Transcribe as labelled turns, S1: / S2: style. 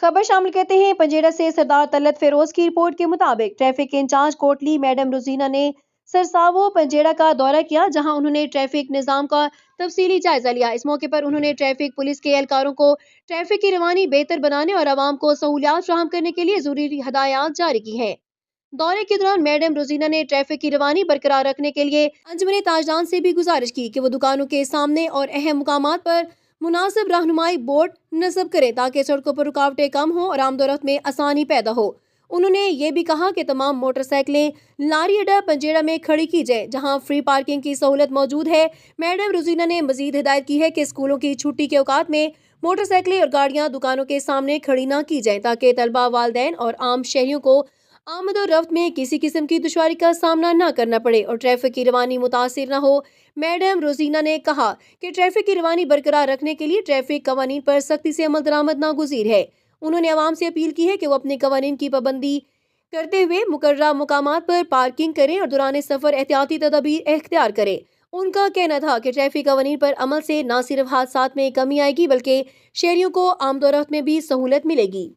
S1: खबर शामिल करते हैं पंजेरा से सरदार तलत फेरोज की रिपोर्ट के मुताबिक ट्रैफिक इंचार्ज कोटली मैडम रोजीना ने सरसावो पंजेरा का दौरा किया, जहां उन्होंने ट्रैफिक निजाम का तफसीली जायजा लिया। इस मौके पर उन्होंने ट्रैफिक पुलिस के एहलकारों को ट्रैफिक की रवानी बेहतर बनाने और आवाम को सहूलियात फराहम करने के लिए जरूरी हदायत जारी की हैं। दौरे के दौरान मैडम रोजीना ने ट्रैफिक की रवानी बरकरार रखने के लिए अंजुमन ताजदान से भी गुजारिश की कि वो दुकानों के सामने और अहम मुकामात पर मुनासिब रहनुमाई बोर्ड नस्ब करें ताकि सड़कों पर रुकावटें कम हो और आमदोरफ्त में आसानी पैदा हो। उन्होंने ये भी कहा कि तमाम मोटरसाइकिलें लारी अड्डा पंजेरा में खड़ी की जाए, जहां फ्री पार्किंग की सहूलत मौजूद है। मैडम रोजीना ने मजीद हिदायत की है कि स्कूलों की छुट्टी के औकात में मोटरसाइकिलें और गाड़ियां दुकानों के सामने खड़ी न की जाएं, ताकि तलबा, वालदैन और आम शहरियों को आमद और रफ्त में किसी किस्म की दुश्वारी का सामना न करना पड़े और ट्रैफिक की रवानी मुतासिर न हो। मैडम रोजीना ने कहा कि ट्रैफिक की रवानी बरकरार रखने के लिए ट्रैफिक कवानीन पर सख्ती से अमल दरामद नागुज़ीर है। उन्होंने आवाम से अपील की है कि वो अपने कवानीन की पाबंदी करते हुए मुकर्ररा मुकामात पर पार्किंग करें और दौरान सफ़र एहतियाती तदाबीर इख्तियार करें। उनका कहना था कि ट्रैफिक कवानीन पर अमल से न सिर्फ हादसात में कमी आएगी बल्कि शहरियों को आमदोरफ्त में भी सहूलत मिलेगी।